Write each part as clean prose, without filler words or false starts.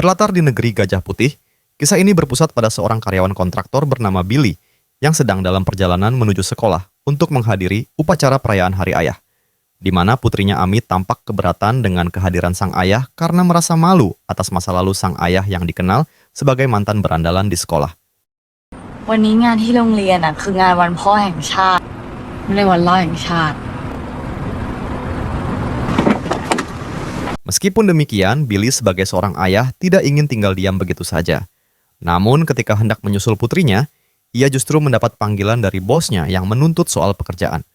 Berlatar di negeri Gajah Putih, kisah ini berpusat pada seorang karyawan kontraktor bernama Billy yang sedang dalam perjalanan menuju sekolah untuk menghadiri upacara perayaan Hari Ayah, di mana putrinya Ami tampak keberatan dengan kehadiran sang ayah karena merasa malu atas masa lalu sang ayah yang dikenal sebagai mantan berandalan di sekolah. วันนี้งานที่โรงเรียนคืองานวันพ่อแห่งชาติไม่ได้วันพ่อแห่งชาติ Meskipun demikian, Billy sebagai seorang ayah tidak ingin tinggal diam begitu saja. Namun ketika hendak menyusul putrinya, ia justru mendapat panggilan dari bosnya yang menuntut soal pekerjaan.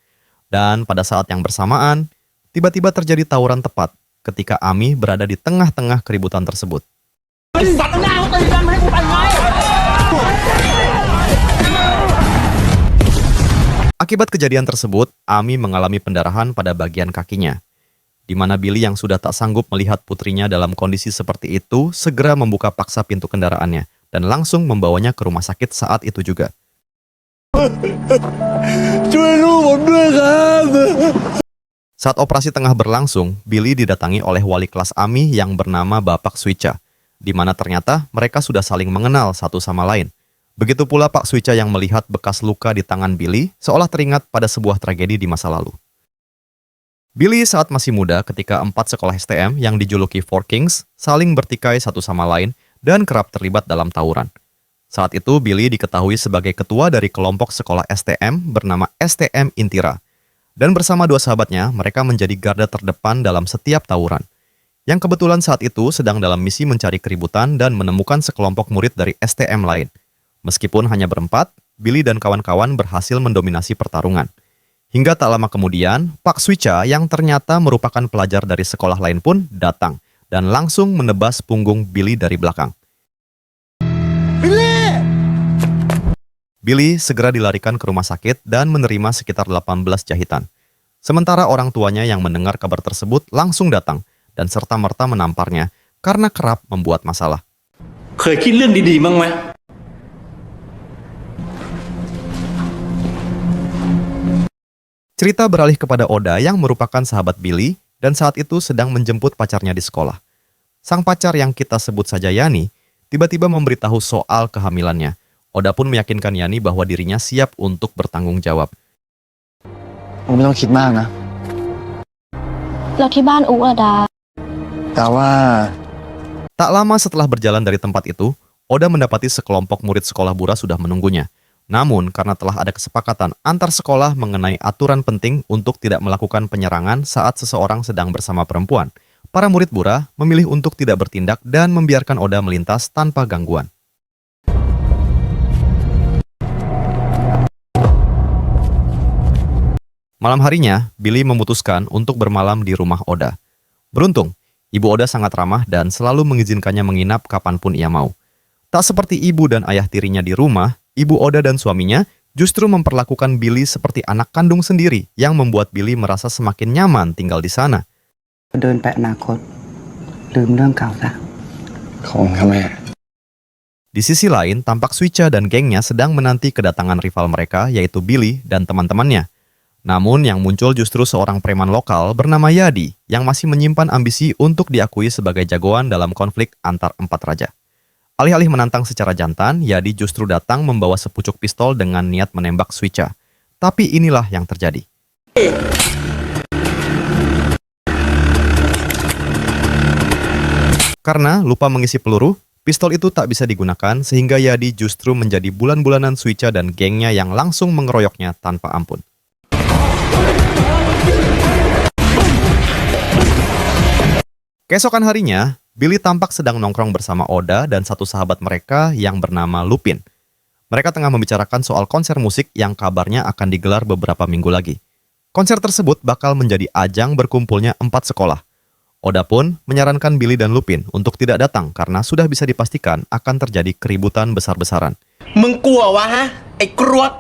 Dan pada saat yang bersamaan, tiba-tiba terjadi tawuran tepat ketika Ami berada di tengah-tengah keributan tersebut. Akibat kejadian tersebut, Ami mengalami pendarahan pada bagian kakinya, di mana Billy yang sudah tak sanggup melihat putrinya dalam kondisi seperti itu segera membuka paksa pintu kendaraannya dan langsung membawanya ke rumah sakit saat itu juga. Saat operasi tengah berlangsung, Billy didatangi oleh wali kelas Ami yang bernama Bapak Suica, di mana ternyata mereka sudah saling mengenal satu sama lain. Begitu pula Pak Suica yang melihat bekas luka di tangan Billy seolah teringat pada sebuah tragedi di masa lalu. Billy saat masih muda ketika 4 sekolah STM yang dijuluki Four Kings saling bertikai satu sama lain dan kerap terlibat dalam tawuran. Saat itu Billy diketahui sebagai ketua dari kelompok sekolah STM bernama STM Intira. Dan bersama 2 sahabatnya mereka menjadi garda terdepan dalam setiap tawuran. Yang kebetulan saat itu sedang dalam misi mencari keributan dan menemukan sekelompok murid dari STM lain. Meskipun hanya berempat, Billy dan kawan-kawan berhasil mendominasi pertarungan. Hingga tak lama kemudian, Pak Suica yang ternyata merupakan pelajar dari sekolah lain pun datang dan langsung menebas punggung Billy dari belakang. Billy segera dilarikan ke rumah sakit dan menerima sekitar 18 jahitan. Sementara orang tuanya yang mendengar kabar tersebut langsung datang dan serta-merta menamparnya karena kerap membuat masalah. เคยคิดเรื่องดีๆบ้างไหม Cerita beralih kepada Oda yang merupakan sahabat Billy dan saat itu sedang menjemput pacarnya di sekolah. Sang pacar yang kita sebut saja Yani, tiba-tiba memberitahu soal kehamilannya. Oda pun meyakinkan Yani bahwa dirinya siap untuk bertanggung jawab. ไม่ต้องคิดมากนะ แล้วที่บ้านอุ๊ดา แต่ว่า Tak lama setelah berjalan dari tempat itu, Oda mendapati sekelompok murid sekolah Bura sudah menunggunya. Namun, karena telah ada kesepakatan antar sekolah mengenai aturan penting untuk tidak melakukan penyerangan saat seseorang sedang bersama perempuan, para murid Bura memilih untuk tidak bertindak dan membiarkan Oda melintas tanpa gangguan. Malam harinya, Billy memutuskan untuk bermalam di rumah Oda. Beruntung, ibu Oda sangat ramah dan selalu mengizinkannya menginap kapanpun ia mau. Tak seperti ibu dan ayah tirinya di rumah, ibu Oda dan suaminya justru memperlakukan Billy seperti anak kandung sendiri yang membuat Billy merasa semakin nyaman tinggal di sana. เดินไปอนาคตลืมเรื่องเก่าซะ ของครับแม่ Di sisi lain, tampak Suica dan gengnya sedang menanti kedatangan rival mereka yaitu Billy dan teman-temannya. Namun yang muncul justru seorang preman lokal bernama Yadi yang masih menyimpan ambisi untuk diakui sebagai jagoan dalam konflik antar 4 raja. Alih-alih menantang secara jantan, Yadi justru datang membawa sepucuk pistol dengan niat menembak Suica. Tapi inilah yang terjadi. Karena lupa mengisi peluru, pistol itu tak bisa digunakan sehingga Yadi justru menjadi bulan-bulanan Suica dan gengnya yang langsung mengeroyoknya tanpa ampun. Keesokan harinya, Billy tampak sedang nongkrong bersama Oda dan satu sahabat mereka yang bernama Lupin. Mereka tengah membicarakan soal konser musik yang kabarnya akan digelar beberapa minggu lagi. Konser tersebut bakal menjadi ajang berkumpulnya 4 sekolah. Oda pun menyarankan Billy dan Lupin untuk tidak datang karena sudah bisa dipastikan akan terjadi keributan besar-besaran. มึงกลัววะฮะ ไอ้กรวด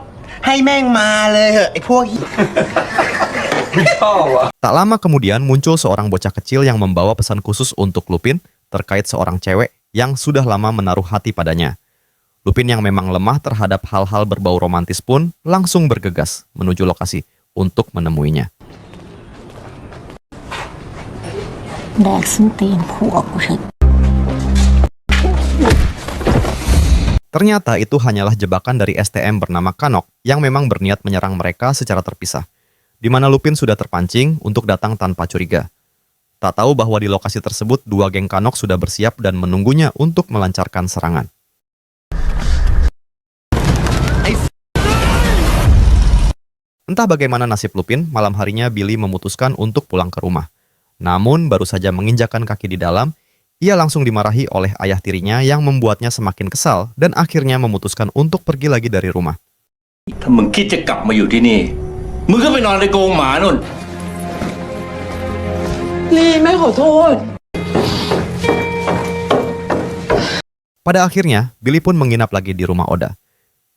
ให้แม่งมาเลยเหอะ ไอ้พวก Tak lama kemudian muncul seorang bocah kecil yang membawa pesan khusus untuk Lupin terkait seorang cewek yang sudah lama menaruh hati padanya. Lupin yang memang lemah terhadap hal-hal berbau romantis pun langsung bergegas menuju lokasi untuk menemuinya. แดกซึ่งตีนผัวกูเถอะ Ternyata itu hanyalah jebakan dari STM bernama Kanok yang memang berniat menyerang mereka secara terpisah, di mana Lupin sudah terpancing untuk datang tanpa curiga. Tak tahu bahwa di lokasi tersebut dua geng Kanok sudah bersiap dan menunggunya untuk melancarkan serangan. Entah bagaimana nasib Lupin, malam harinya Billy memutuskan untuk pulang ke rumah. Namun baru saja menginjakkan kaki di dalam, ia langsung dimarahi oleh ayah tirinya yang membuatnya semakin kesal dan akhirnya memutuskan untuk pergi lagi dari rumah. ถ้ามึงคิดจะกลับมาอยู่ที่นี่ มึงก็ไปนอนในกรงหมานู่น Pada akhirnya, Billy pun menginap lagi di rumah Oda.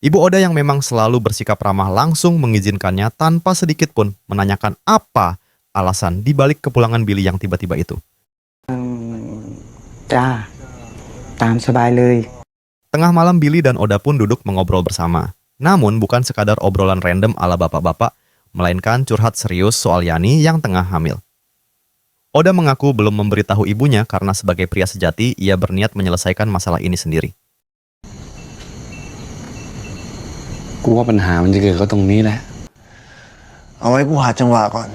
Ibu Oda yang memang selalu bersikap ramah langsung mengizinkannya tanpa sedikit pun menanyakan apa alasan dibalik kepulangan Billy yang tiba-tiba itu. จ้า ตามสบายเลย Tengah malam Billy dan Oda pun duduk mengobrol bersama. Namun bukan sekadar obrolan random ala bapak-bapak, melainkan curhat serius soal Yani yang tengah hamil. Oda mengaku belum memberitahu ibunya karena sebagai pria sejati, ia berniat menyelesaikan masalah ini sendiri. กูว่าปัญหามันจะเกิดก็ตรงนี้แหละ เอาไว้กูหาจังหวะก่อน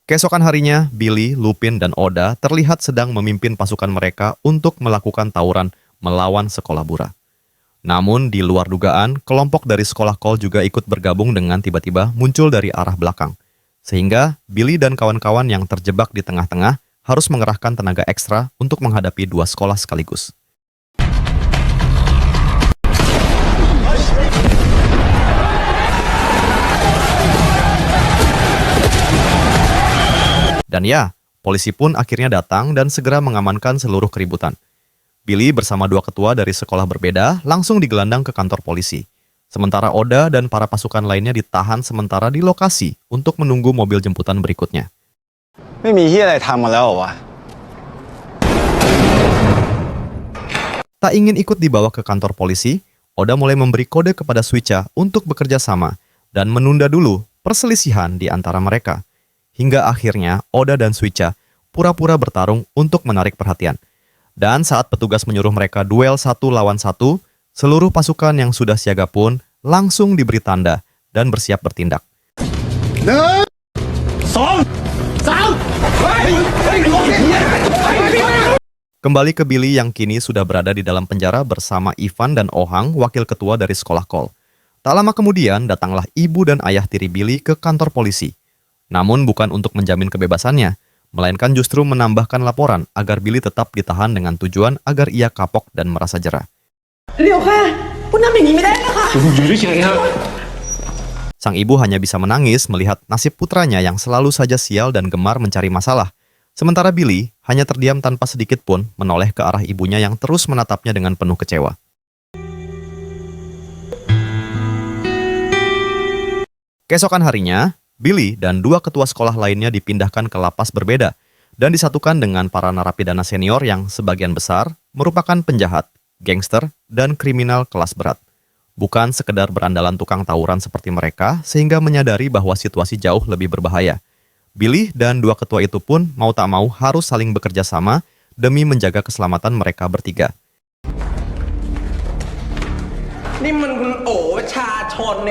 Keesokan harinya, Billy, Lupin, dan Oda terlihat sedang memimpin pasukan mereka untuk melakukan tawuran melawan sekolah Bura. Namun, di luar dugaan, kelompok dari sekolah Kol juga ikut bergabung dengan tiba-tiba muncul dari arah belakang. Sehingga, Billy dan kawan-kawan yang terjebak di tengah-tengah harus mengerahkan tenaga ekstra untuk menghadapi dua sekolah sekaligus. Dan ya, polisi pun akhirnya datang dan segera mengamankan seluruh keributan. Billy bersama dua ketua dari sekolah berbeda langsung digelandang ke kantor polisi. Sementara Oda dan para pasukan lainnya ditahan sementara di lokasi untuk menunggu mobil jemputan berikutnya. ไม่มีเหี้ยอะไรทำมาแล้วเหรอวะ Tak ingin ikut dibawa ke kantor polisi, Oda mulai memberi kode kepada Suica untuk bekerja sama dan menunda dulu perselisihan di antara mereka. Hingga akhirnya Oda dan Suica pura-pura bertarung untuk menarik perhatian. Dan saat petugas menyuruh mereka duel 1 lawan 1, seluruh pasukan yang sudah siaga pun langsung diberi tanda dan bersiap bertindak. Kembali ke Billy yang kini sudah berada di dalam penjara bersama Ivan dan Ohang, wakil ketua dari sekolah Kol. Tak lama kemudian datanglah ibu dan ayah tiri Billy ke kantor polisi. Namun bukan untuk menjamin kebebasannya, melainkan justru menambahkan laporan agar Billy tetap ditahan dengan tujuan agar ia kapok dan merasa jera. Sang ibu hanya bisa menangis melihat nasib putranya yang selalu saja sial dan gemar mencari masalah. Sementara Billy hanya terdiam tanpa sedikit pun menoleh ke arah ibunya yang terus menatapnya dengan penuh kecewa. Keesokan harinya, Billy dan dua ketua sekolah lainnya dipindahkan ke lapas berbeda dan disatukan dengan para narapidana senior yang sebagian besar merupakan penjahat, gangster, dan kriminal kelas berat. Bukan sekedar berandalan tukang tawuran seperti mereka sehingga menyadari bahwa situasi jauh lebih berbahaya. Billy dan dua ketua itu pun mau tak mau harus saling bekerja sama demi menjaga keselamatan mereka bertiga. นี่มันโอ้ประชาชนใน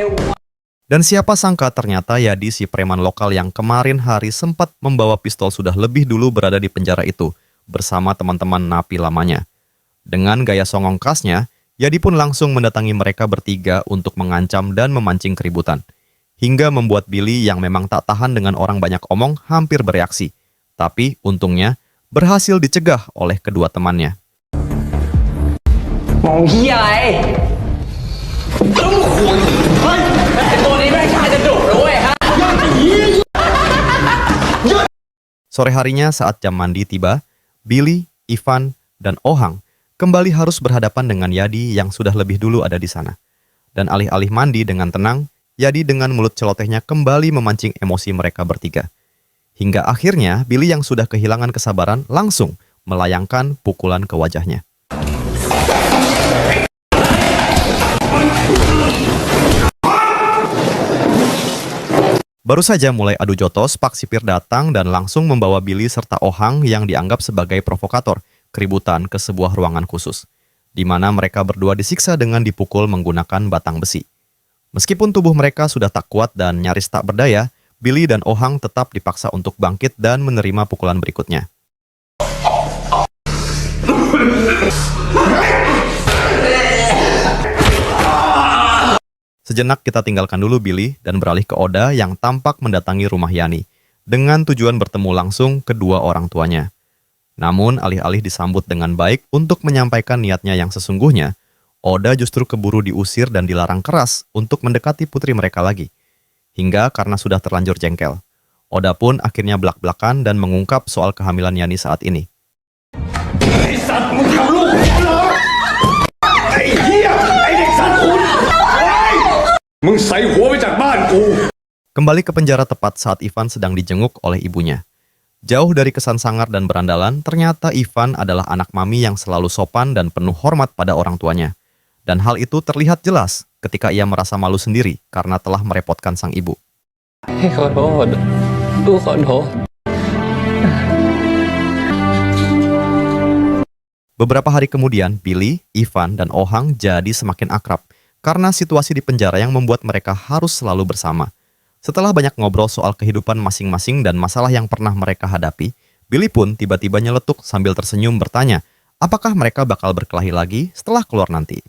Dan siapa sangka ternyata Yadi si preman lokal yang kemarin hari sempat membawa pistol sudah lebih dulu berada di penjara itu bersama teman-teman napi lamanya. Dengan gaya songong khasnya, Yadi pun langsung mendatangi mereka bertiga untuk mengancam dan memancing keributan. Hingga membuat Billy yang memang tak tahan dengan orang banyak omong hampir bereaksi. Tapi untungnya berhasil dicegah oleh kedua temannya. มองเฮียอะไรต้องคุยเฮ้ยไอ้ตัวนี้แม่งชายจะดุด้วยฮะ Sore harinya saat jam mandi tiba, Billy, Ivan, dan Ohang kembali harus berhadapan dengan Yadi yang sudah lebih dulu ada di sana. Dan alih-alih mandi dengan tenang, Yadi dengan mulut celotehnya kembali memancing emosi mereka bertiga. Hingga akhirnya Billy yang sudah kehilangan kesabaran langsung melayangkan pukulan ke wajahnya. Baru saja mulai adu jotos, Pak Sipir datang dan langsung membawa Billy serta Ohang yang dianggap sebagai provokator keributan ke sebuah ruangan khusus. di mana mereka berdua disiksa dengan dipukul menggunakan batang besi. Meskipun tubuh mereka sudah tak kuat dan nyaris tak berdaya, Billy dan Oh Hang tetap dipaksa untuk bangkit dan menerima pukulan berikutnya. Sejenak kita tinggalkan dulu Billy dan beralih ke Oda yang tampak mendatangi rumah Yani, dengan tujuan bertemu langsung kedua orang tuanya. Namun alih-alih disambut dengan baik untuk menyampaikan niatnya yang sesungguhnya, Oda justru keburu diusir dan dilarang keras untuk mendekati putri mereka lagi. Hingga karena sudah terlanjur jengkel, Oda pun akhirnya belak-belakan dan mengungkap soal kehamilan Yani saat ini. ไอ้สัตว์มึงทำลูกกูเหรอไอ้เหี้ยไอ้เด็กสัตว์คุณมึงใส่หัวไปจากบ้านกู Kembali ke penjara tepat saat Ivan sedang dijenguk oleh ibunya. Jauh dari kesan sangar dan berandalan, ternyata Ivan adalah anak mami yang selalu sopan dan penuh hormat pada orang tuanya. Dan hal itu terlihat jelas ketika ia merasa malu sendiri karena telah merepotkan sang ibu. ขอโทษลูกขอโทษ Beberapa hari kemudian, Billy, Ivan, dan Oh Hang jadi semakin akrab karena situasi di penjara yang membuat mereka harus selalu bersama. Setelah banyak ngobrol soal kehidupan masing-masing dan masalah yang pernah mereka hadapi, Billy pun tiba-tiba nyeletuk sambil tersenyum bertanya, apakah mereka bakal berkelahi lagi setelah keluar nanti.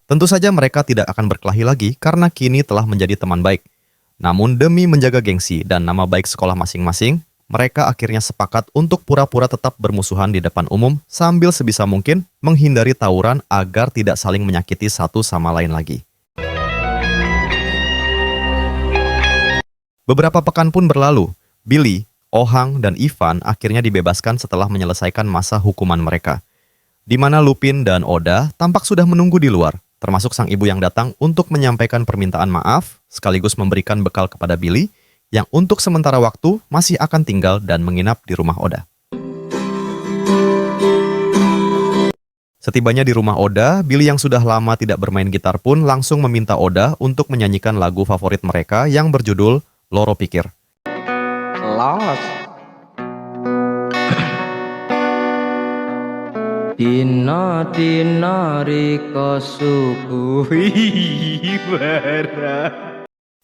Tentu saja mereka tidak akan berkelahi lagi karena kini telah menjadi teman baik. Namun demi menjaga gengsi dan nama baik sekolah masing-masing, mereka akhirnya sepakat untuk pura-pura tetap bermusuhan di depan umum sambil sebisa mungkin menghindari tawuran agar tidak saling menyakiti satu sama lain lagi. Beberapa pekan pun berlalu, Billy, Oh Hang, dan Ivan akhirnya dibebaskan setelah menyelesaikan masa hukuman mereka. Di mana Lupin dan Oda tampak sudah menunggu di luar, termasuk sang ibu yang datang untuk menyampaikan permintaan maaf sekaligus memberikan bekal kepada Billy yang untuk sementara waktu masih akan tinggal dan menginap di rumah Oda. Setibanya di rumah Oda, Billy yang sudah lama tidak bermain gitar pun langsung meminta Oda untuk menyanyikan lagu favorit mereka yang berjudul Loro Pikir. Lost. Dina dina riko sukuhi bara.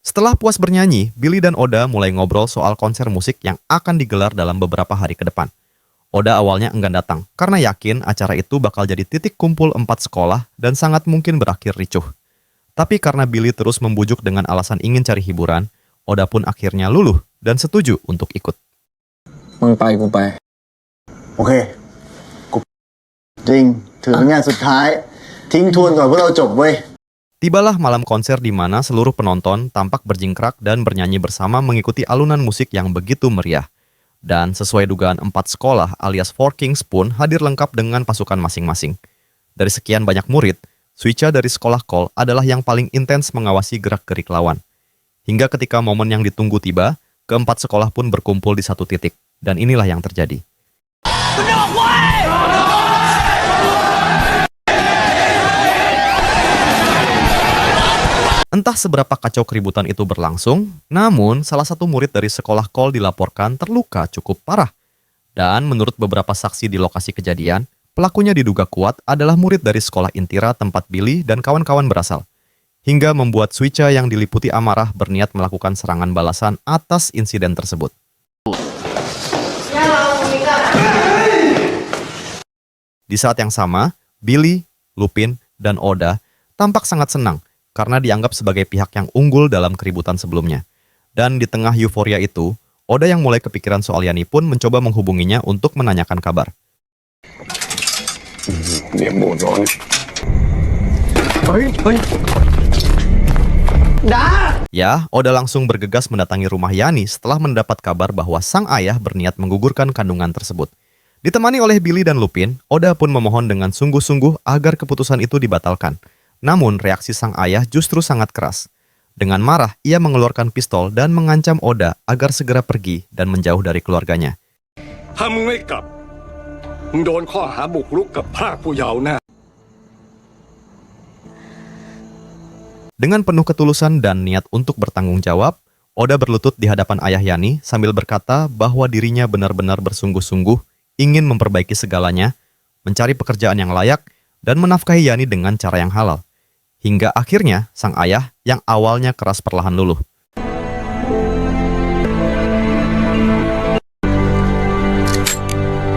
Setelah puas bernyanyi, Billy dan Oda mulai ngobrol soal konser musik yang akan digelar dalam beberapa hari ke depan. Oda awalnya enggan datang, karena yakin acara itu bakal jadi titik kumpul 4 sekolah dan sangat mungkin berakhir ricuh. Tapi karena Billy terus membujuk dengan alasan ingin cari hiburan, Oda pun akhirnya luluh dan setuju untuk ikut. มึงไปกูไป โอเคกูจริงถือเป็นงานสุดท้ายทิ้งทวนก่อนพวกเราจบเว้ย Tibalah malam konser di mana seluruh penonton tampak berjingkrak dan bernyanyi bersama mengikuti alunan musik yang begitu meriah. Dan sesuai dugaan 4 sekolah alias Four Kings pun hadir lengkap dengan pasukan masing-masing. Dari sekian banyak murid, Suicha dari sekolah Cole adalah yang paling intens mengawasi gerak-gerik lawan. Hingga ketika momen yang ditunggu tiba, keempat sekolah pun berkumpul di satu titik. Dan inilah yang terjadi. Entah seberapa kacau keributan itu berlangsung, namun salah satu murid dari sekolah Cole dilaporkan terluka cukup parah. Dan menurut beberapa saksi di lokasi kejadian, pelakunya diduga kuat adalah murid dari sekolah Intira tempat Billy dan kawan-kawan berasal. Hingga membuat Suicha yang diliputi amarah berniat melakukan serangan balasan atas insiden tersebut. Di saat yang sama, Billy, Lupin, dan Oda tampak sangat senang karena dianggap sebagai pihak yang unggul dalam keributan sebelumnya. Dan di tengah euforia itu, Oda yang mulai kepikiran soal Yani pun mencoba menghubunginya untuk menanyakan kabar. Dia bodoh. Ya, Oda langsung bergegas mendatangi rumah Yani setelah mendapat kabar bahwa sang ayah berniat menggugurkan kandungan tersebut. Ditemani oleh Billy dan Lupin, Oda pun memohon dengan sungguh-sungguh agar keputusan itu dibatalkan. Namun reaksi sang ayah justru sangat keras. Dengan marah, ia mengeluarkan pistol dan mengancam Oda agar segera pergi dan menjauh dari keluarganya. ถ้ามึงไม่กลับมึงโดนข้อหาบุกรุกกับพรากผู้เยาว์แน่ Dengan penuh ketulusan dan niat untuk bertanggung jawab, Oda berlutut di hadapan ayah Yani sambil berkata bahwa dirinya benar-benar bersungguh-sungguh ingin memperbaiki segalanya, mencari pekerjaan yang layak, dan menafkahi Yani dengan cara yang halal. Hingga akhirnya sang ayah yang awalnya keras perlahan luluh.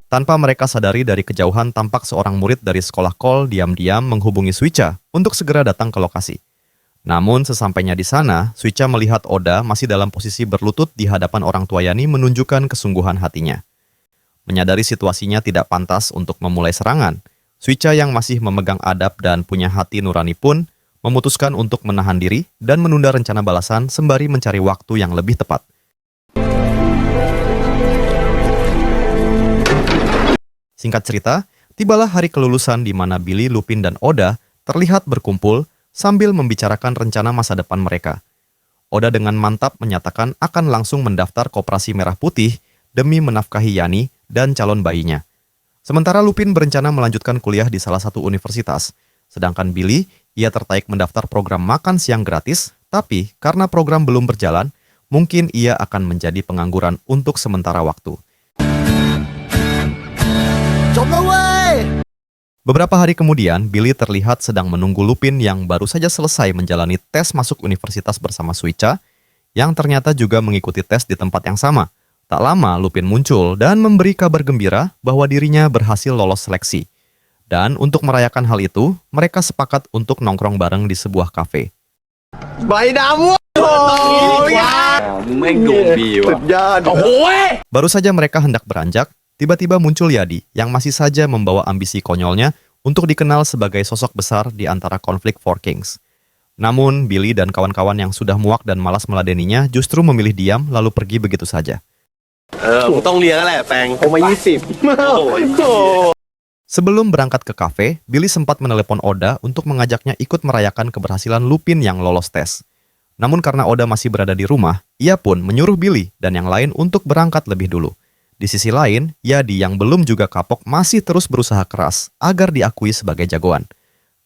Tanpa mereka sadari, dari kejauhan tampak seorang murid dari sekolah Cole diam-diam menghubungi Suica untuk segera datang ke lokasi. Namun sesampainya di sana, Suica melihat Oda masih dalam posisi berlutut di hadapan orang tua Yani menunjukkan kesungguhan hatinya. Menyadari situasinya tidak pantas untuk memulai serangan, Suica yang masih memegang adab dan punya hati nurani pun memutuskan untuk menahan diri dan menunda rencana balasan sembari mencari waktu yang lebih tepat. Singkat cerita, tibalah hari kelulusan di mana Billy, Lupin, dan Oda terlihat berkumpul sambil membicarakan rencana masa depan mereka. Oda dengan mantap menyatakan akan langsung mendaftar Koperasi Merah Putih demi menafkahi Yani dan calon bayinya. Sementara Lupin berencana melanjutkan kuliah di salah satu universitas. Sedangkan Billy, ia tertarik mendaftar program makan siang gratis, tapi karena program belum berjalan, mungkin ia akan menjadi pengangguran untuk sementara waktu. Beberapa hari kemudian, Billy terlihat sedang menunggu Lupin yang baru saja selesai menjalani tes masuk universitas bersama Suica, yang ternyata juga mengikuti tes di tempat yang sama. Tak lama, Lupin muncul dan memberi kabar gembira bahwa dirinya berhasil lolos seleksi. Dan untuk merayakan hal itu, mereka sepakat untuk nongkrong bareng di sebuah kafe. Baru saja mereka hendak beranjak, tiba-tiba muncul Yadi yang masih saja membawa ambisi konyolnya untuk dikenal sebagai sosok besar di antara konflik Four Kings. Namun, Billy dan kawan-kawan yang sudah muak dan malas meladeninya justru memilih diam lalu pergi begitu saja. Sebelum berangkat ke kafe, Billy sempat menelepon Oda untuk mengajaknya ikut merayakan keberhasilan Lupin yang lolos tes. Namun karena Oda masih berada di rumah, ia pun menyuruh Billy dan yang lain untuk berangkat lebih dulu. Di sisi lain, Yadi yang belum juga kapok masih terus berusaha keras agar diakui sebagai jagoan.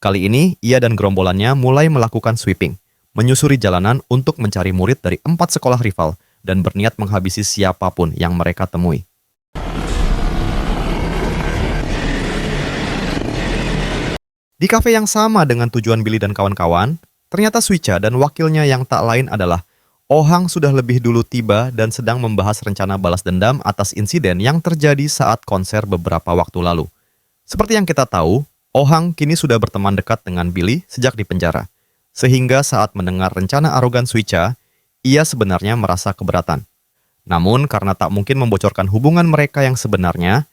Kali ini, ia dan gerombolannya mulai melakukan sweeping, menyusuri jalanan untuk mencari murid dari 4 sekolah rival dan berniat menghabisi siapapun yang mereka temui. Di kafe yang sama dengan tujuan Billy dan kawan-kawan, ternyata Suica dan wakilnya yang tak lain adalah Ohang sudah lebih dulu tiba dan sedang membahas rencana balas dendam atas insiden yang terjadi saat konser beberapa waktu lalu. Seperti yang kita tahu, Ohang kini sudah berteman dekat dengan Billy sejak di penjara. Sehingga saat mendengar rencana arogan Suica, ia sebenarnya merasa keberatan. Namun karena tak mungkin membocorkan hubungan mereka yang sebenarnya,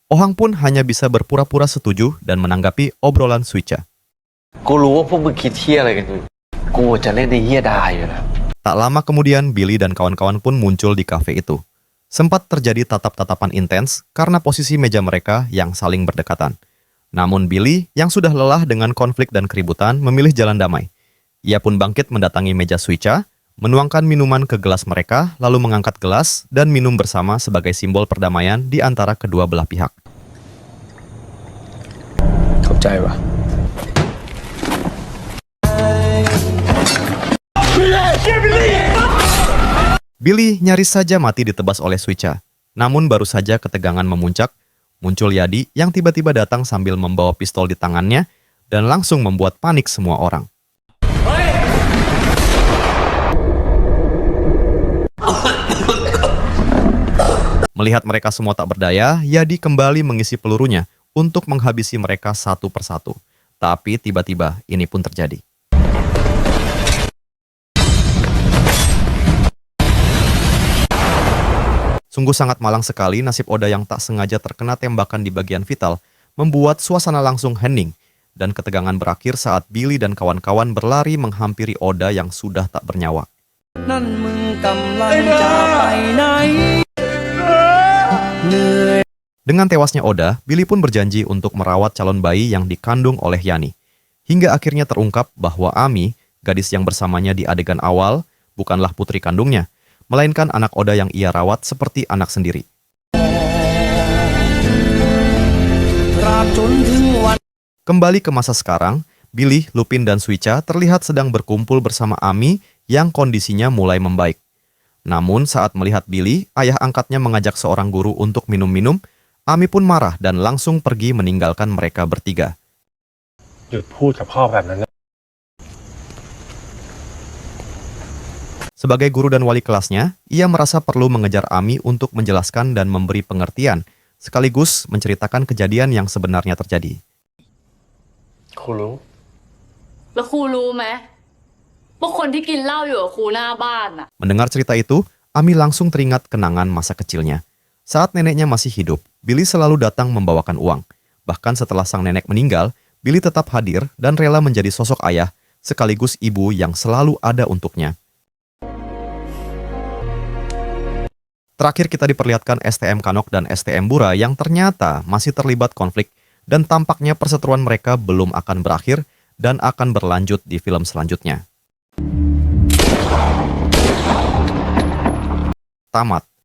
Ohang pun hanya bisa berpura-pura setuju dan menanggapi obrolan Suica. Tak lama kemudian, Billy dan kawan-kawan pun muncul di kafe itu. Sempat terjadi tatap-tatapan intens karena posisi meja mereka yang saling berdekatan. Namun Billy, yang sudah lelah dengan konflik dan keributan, memilih jalan damai. Ia pun bangkit mendatangi meja Suica, menuangkan minuman ke gelas mereka, lalu mengangkat gelas dan minum bersama sebagai simbol perdamaian di antara kedua belah pihak. Billy nyaris saja mati ditebas oleh Suica. Namun baru saja ketegangan memuncak, muncul Yadi yang tiba-tiba datang sambil membawa pistol di tangannya dan langsung membuat panik semua orang. Melihat mereka semua tak berdaya, Yadi kembali mengisi pelurunya untuk menghabisi mereka satu persatu. Tapi tiba-tiba ini pun terjadi. Sungguh sangat malang sekali nasib Oda yang tak sengaja terkena tembakan di bagian vital, membuat suasana langsung hening, dan ketegangan berakhir saat Billy dan kawan-kawan berlari menghampiri Oda yang sudah tak bernyawa. Dengan tewasnya Oda, Billy pun berjanji untuk merawat calon bayi yang dikandung oleh Yani. Hingga akhirnya terungkap bahwa Ami, gadis yang bersamanya di adegan awal, bukanlah putri kandungnya, melainkan anak Oda yang ia rawat seperti anak sendiri. Kembali ke masa sekarang, Billy, Lupin, dan Suica terlihat sedang berkumpul bersama Ami yang kondisinya mulai membaik. Namun saat melihat Billy, ayah angkatnya mengajak seorang guru untuk minum-minum, Ami pun marah dan langsung pergi meninggalkan mereka bertiga. หยุดพูดกับพ่อแบบนั้นนะ Sebagai guru dan wali kelasnya, ia merasa perlu mengejar Ami untuk menjelaskan dan memberi pengertian, sekaligus menceritakan kejadian yang sebenarnya terjadi. ครูรู้ แล้วครูรู้ไหมว่าคนที่กินเหล้าอยู่กับครูหน้าบ้านน่ะ Mendengar cerita itu, Ami langsung teringat kenangan masa kecilnya. Saat neneknya masih hidup, Billy selalu datang membawakan uang. Bahkan setelah sang nenek meninggal, Billy tetap hadir dan rela menjadi sosok ayah, sekaligus ibu yang selalu ada untuknya. Terakhir kita diperlihatkan STM Kanok dan STM Bura yang ternyata masih terlibat konflik dan tampaknya perseteruan mereka belum akan berakhir dan akan berlanjut di film selanjutnya. Tamat.